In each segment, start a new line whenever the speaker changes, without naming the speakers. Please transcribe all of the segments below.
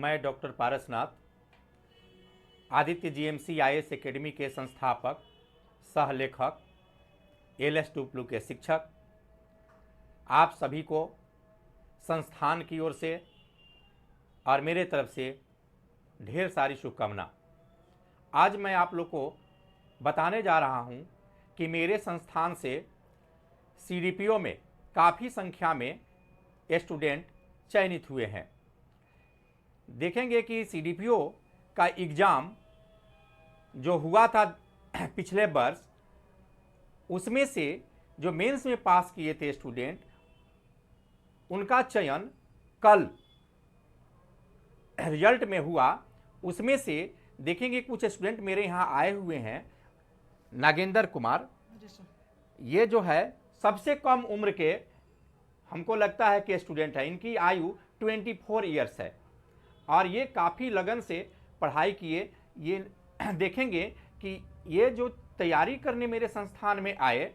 मैं doctor Parasnath, Aditya GMC IAS academy के संस्थापक, सह लेखक, एलएस टुपलू के शिक्षक, आप सभी को संस्थान की ओर से और मेरे तरफ से ढेर सारी शुभकामना। आज मैं आप लोग को बताने जा रहा हूं कि मेरे संस्थान से सीडीपीओ में काफ़ी संख्या में स्टूडेंट चयनित हुए हैं। देखेंगे कि सीडीपीओ का एग्ज़ाम जो हुआ था पिछले वर्ष, उसमें से जो मेंस में पास किए थे स्टूडेंट, उनका चयन कल रिजल्ट में हुआ। उसमें से देखेंगे कुछ स्टूडेंट मेरे यहाँ आए हुए हैं। नागेंद्र कुमार, ये जो है सबसे कम उम्र के हमको लगता है कि स्टूडेंट है। इनकी आयु 24 ईयर्स है और ये काफ़ी लगन से पढ़ाई किए। ये देखेंगे कि ये जो तैयारी करने मेरे संस्थान में आए,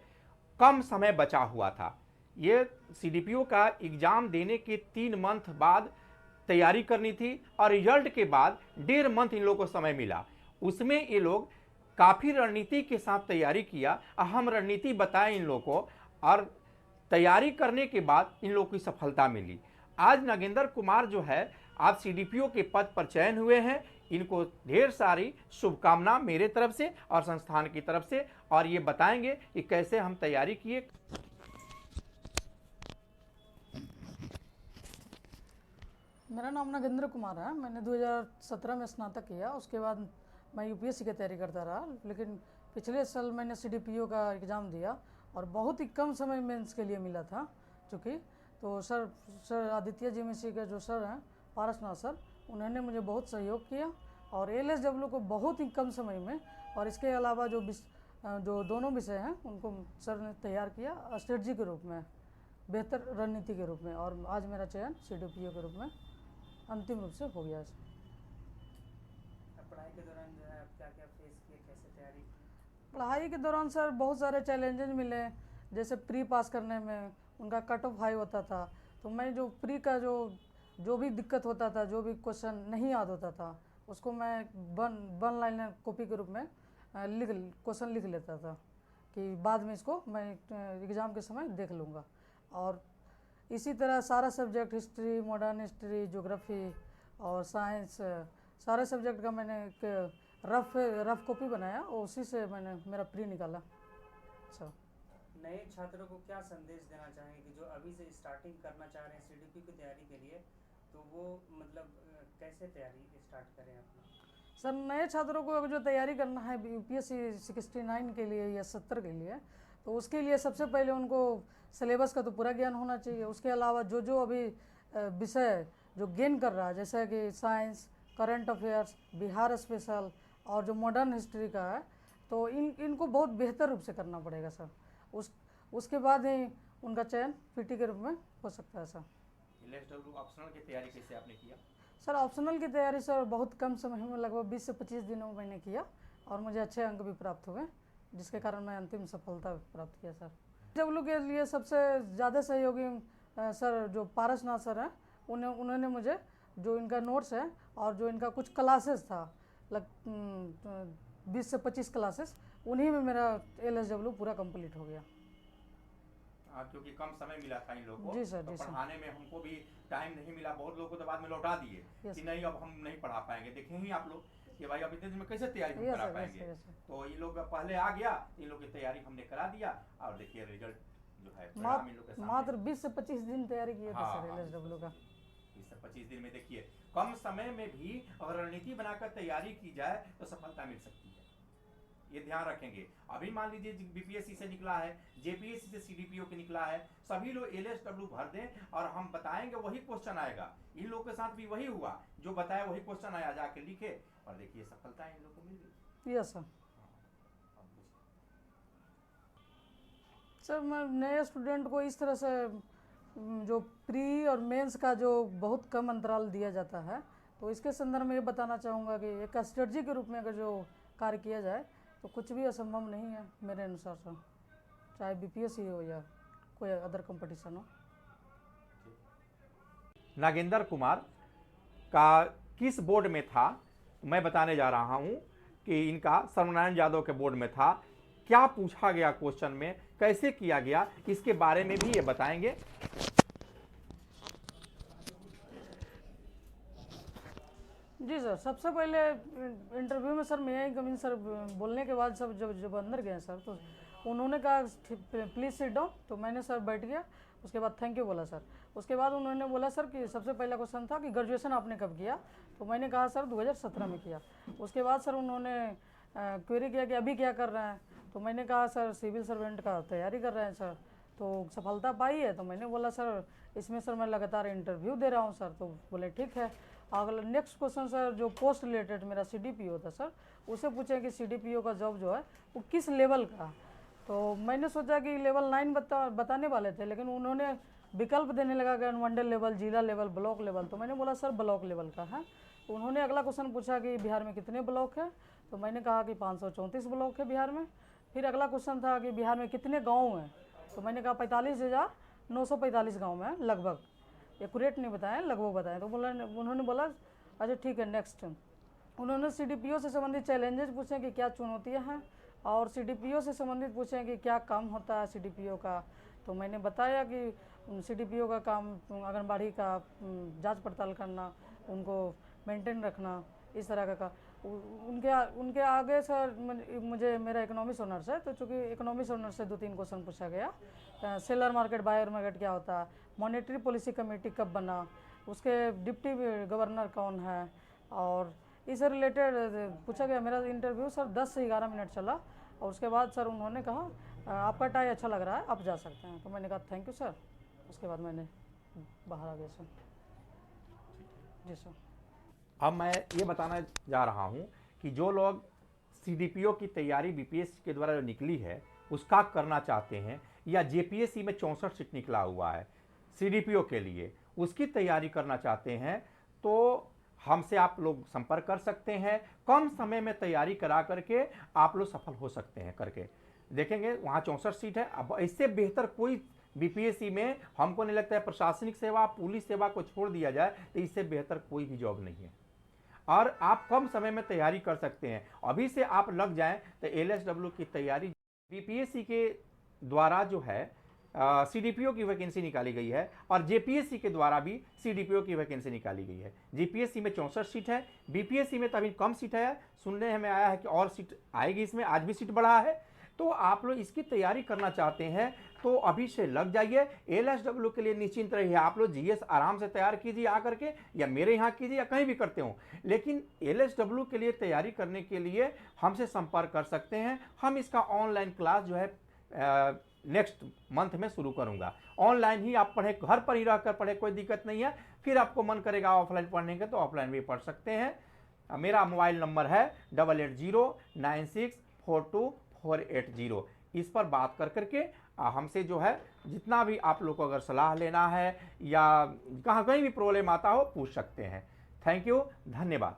कम समय बचा हुआ था। ये सीडीपीओ का एग्ज़ाम देने के 3 मंथ बाद तैयारी करनी थी और रिजल्ट के बाद 1.5 मंथ इन लोगों को समय मिला। उसमें ये लोग काफ़ी रणनीति के साथ तैयारी किया। हम रणनीति बताएं इन लोगों को और तैयारी करने के बाद इन लोगों की सफलता मिली। आज नागेंद्र कुमार जो है, आप सीडीपीओ के पद पर चयन हुए हैं। इनको ढेर सारी शुभकामना मेरे तरफ से और संस्थान की तरफ से, और ये बताएंगे कि कैसे हम तैयारी किए।
मेरा नाम नागेंद्र कुमार है। मैंने 2017 में स्नातक किया। उसके बाद मैं यूपीएससी की तैयारी करता रहा, लेकिन पिछले साल मैंने सीडीपीओ का एग्ज़ाम दिया और बहुत ही कम समय मेंस के लिए मिला था। चूँकि तो सर आदित्य जीएमसी के जो सर हैं, पारसनाथ सर, उन्होंने मुझे बहुत सहयोग किया और एलएसडब्ल्यू को बहुत ही कम समय में, और इसके अलावा जो दोनों विषय हैं उनको सर ने तैयार किया स्ट्रेटजी के रूप में, बेहतर रणनीति के रूप में, और आज मेरा चयन सीडीपीओ के रूप में अंतिम रूप से हो गया।
पढ़ाई के दौरान जो है आप क्या क्या फेस किए, कैसे तैयारी?
पढ़ाई के दौरान सर बहुत सारे चैलेंजेस मिले। जैसे प्री पास करने में उनका कट ऑफ हाई होता था, तो मैं जो प्री का जो भी दिक्कत होता था, जो भी क्वेश्चन नहीं याद होता था, उसको मैं वन लाइनर कॉपी के रूप में क्वेश्चन लिख लेता था कि बाद में इसको मैं एग्ज़ाम के समय देख लूँगा। और इसी तरह सारा subject, history, modern history, geography और साइंस, सारे सब्जेक्ट का मैंने एक रफ कॉपी बनाया और उसी से मैंने मेरा प्री निकाला। अच्छा,
नए छात्रों को क्या संदेश देना चाहेंगे कि जो अभी से स्टार्टिंग करना चाह रहे हैं सीडीपी की तैयारी के लिए, तो वो मतलब कैसे तैयारी स्टार्ट करें अपना?
सर नए छात्रों को अगर जो तैयारी करना है यूपीएससी 69 के लिए या 70 के लिए, तो उसके लिए सबसे पहले उनको सिलेबस का तो पूरा ज्ञान होना चाहिए। उसके अलावा जो अभी विषय जो गेन कर रहा है, जैसे कि science, current affairs, Bihar special और जो मॉडर्न हिस्ट्री का है, तो इनको बहुत बेहतर रूप से करना पड़ेगा सर। उसके बाद ही उनका चयन पीटी के रूप में हो सकता है सर।
एलएसडब्ल्यू ऑप्शनल की तैयारी कैसे आपने किया?
सर ऑप्शनल की तैयारी सर बहुत कम समय में, लगभग 20 से 25 दिनों में मैंने किया और मुझे अच्छे अंक भी प्राप्त हुए, जिसके कारण मैं अंतिम सफलता प्राप्त किया सर। डब्ल्यू के लिए सबसे ज़्यादा सहयोगी सर जो पारसनाथ सर हैं, उन्होंने मुझे जो इनका नोट्स है और जो इनका कुछ क्लासेस था, 20 से 25 क्लासेस, उन्हीं में मेरा एलएसडब्ल्यू पूरा कंप्लीट हो गया।
क्योंकि कम समय मिला था इन लोगों को,
जी सर,
तो
जी सर।
पढ़ाने में हमको भी टाइम नहीं मिला। बहुत लोगों को तो बाद में लौटा दिए कि नहीं अब हम नहीं पढ़ा पाएंगे। देखें ही आप लोग कि भाई अब इतने दिन में कैसे तैयारी हम करा पाएंगे। तो ये लोग पहले आ गया, इन लोग की तैयारी हमने करा दिया और देखिए रिजल्ट जो है परिणाम इन लोग के सामने।
मात्र 20 से 25 दिन तैयारी किए थे सर एलएसडब्ल्यू का।
20 से 25 दिन में देखिए, कम समय में भी अगर रणनीति बनाकर तैयारी की जाए तो सफलता मिल सकती है। ये ध्यान रखेंगे। अभी मान लीजिए बीपीएससी से निकला है, जेपीएससी से सीडीपीओ के निकला है, सभी लोग एलएसडब्ल्यू भर दें और हम बताएंगे वही क्वेश्चन आएगा। इन लोग के साथ भी वही हुआ, जो बताया वही क्वेश्चन आया, जाके लिखे और देखिए सफलता इन लोग को मिल गई।
Yes sir. सर मैं नए स्टूडेंट को इस तरह से जो प्री और मेंस का जो बहुत कम अंतराल दिया जाता है, तो इसके संदर्भ में ये बताना चाहूँगा कि एक स्ट्रेटजी के रूप में अगर जो कार्य किया जाए तो कुछ भी असंभव नहीं है मेरे अनुसार सर, चाहे बीपीएससी हो या कोई अदर कंपटीशन हो।
नागेंद्र कुमार का किस बोर्ड में था, मैं बताने जा रहा हूं कि इनका सर्वनारायण यादव के बोर्ड में था। क्या पूछा गया क्वेश्चन में, कैसे किया गया, इसके बारे में भी ये बताएंगे।
जी सर, सबसे पहले इंटरव्यू में सर मैं कमिंग सर बोलने के बाद सब जब अंदर गए सर, तो उन्होंने कहा प्लीज़ सिट डाउन, तो मैंने सर बैठ गया। उसके बाद थैंक यू बोला सर। उसके बाद उन्होंने बोला सर कि सबसे पहला क्वेश्चन था कि ग्रेजुएशन आपने कब किया, तो मैंने कहा सर 2017 में किया। उसके बाद सर उन्होंने क्वेरी किया कि अभी क्या कर रहे हैं, तो मैंने कहा सर सिविल सर्वेंट का तैयारी कर रहे हैं सर। तो सफलता पाई है, तो मैंने बोला सर इसमें सर मैं लगातार इंटरव्यू दे रहा हूँ सर। तो बोले ठीक है। अगला नेक्स्ट क्वेश्चन सर जो पोस्ट रिलेटेड मेरा CDPO था सर, उसे पूछे कि CDPO का जॉब जो है वो किस लेवल का। तो मैंने सोचा कि लेवल 9 बताने वाले थे, लेकिन उन्होंने विकल्प देने लगा कि अनुमंडल लेवल, जिला लेवल, ब्लॉक लेवल। तो मैंने बोला सर ब्लॉक लेवल का है। तो उन्होंने अगला क्वेश्चन पूछा कि बिहार में कितने ब्लॉक है, तो मैंने कहा कि 534 ब्लॉक है बिहार में। फिर अगला क्वेश्चन था कि बिहार में कितने गाँव हैं, तो मैंने कहा 45,945 गाँव में लगभग, एक्यूरेट नहीं बताएं, लगभग बताएं। तो उन्होंने बोला अच्छा ठीक है नेक्स्ट। उन्होंने CDPO से संबंधित चैलेंजेस पूछे कि क्या चुनौतियां हैं, और CDPO से संबंधित पूछे कि क्या काम होता है CDPO का। तो मैंने बताया कि CDPO का काम आंगनबाड़ी का जांच पड़ताल करना, उनको मेंटेन रखना, इस तरह का। उनके आगे सर मुझे मेरा इकोनॉमिक्स ऑनर्स है, तो चूँकि इकोनॉमिक्स ऑनर्स से 2-3 क्वेश्चन पूछा गया। सेलर मार्केट, बायर मार्केट क्या होता है, मॉनेटरी पॉलिसी कमेटी कब बना, उसके डिप्टी गवर्नर कौन है, और इससे रिलेटेड पूछा गया। मेरा इंटरव्यू सर 10 से 11 मिनट चला, और उसके बाद सर उन्होंने कहा आपका टाई अच्छा लग रहा है, आप जा सकते हैं। तो मैंने कहा थैंक यू सर। उसके बाद मैंने बाहर आ गया सर। जी सर।
अब मैं ये बताना जा रहा हूं कि जो लोग CDPO की तैयारी BPSC के द्वारा जो निकली है उसका करना चाहते हैं, या JPSC में 64 सीट निकला हुआ है CDPO के लिए, उसकी तैयारी करना चाहते हैं, तो हमसे आप लोग संपर्क कर सकते हैं। कम समय में तैयारी करा करके आप लोग सफल हो सकते हैं करके देखेंगे। वहाँ 64 सीट है। अब इससे बेहतर कोई BPSC में हमको नहीं लगता है। प्रशासनिक सेवा, पुलिस सेवा को छोड़ दिया जाए तो इससे बेहतर कोई भी जॉब नहीं है, और आप कम समय में तैयारी कर सकते हैं। अभी से आप लग जाएं तो LSW की तैयारी BPSC के द्वारा जो है CDPO की वैकेंसी निकाली गई है, और JPSC के द्वारा भी CDPO की वैकेंसी निकाली गई है। JPSC में 64 सीट है, BPSC में तभी कम सीट है। सुनने में आया है कि और सीट आएगी इसमें, आज भी सीट बढ़ा है। तो आप लोग इसकी तैयारी करना चाहते हैं तो अभी से लग जाइए। LSW के लिए निश्चिंत रहिए। आप लोग GS आराम से तैयार कीजिए आकर के, या मेरे यहाँ कीजिए, या कहीं भी करते हो, लेकिन LSW के लिए तैयारी करने के लिए हमसे संपर्क कर सकते हैं। हम इसका ऑनलाइन क्लास जो है नेक्स्ट मंथ में शुरू करूंगा। ऑनलाइन ही आप पढ़े, घर पर ही रहकर पढ़े, कोई दिक्कत नहीं है। फिर आपको मन करेगा ऑफलाइन पढ़ने का तो ऑफलाइन भी पढ़ सकते हैं। मेरा मोबाइल नंबर है 8809642480। इस पर बात कर करके हमसे जो है जितना भी आप लोग को अगर सलाह लेना है या कहीं भी प्रॉब्लम आता हो पूछ सकते हैं। थैंक यू, धन्यवाद।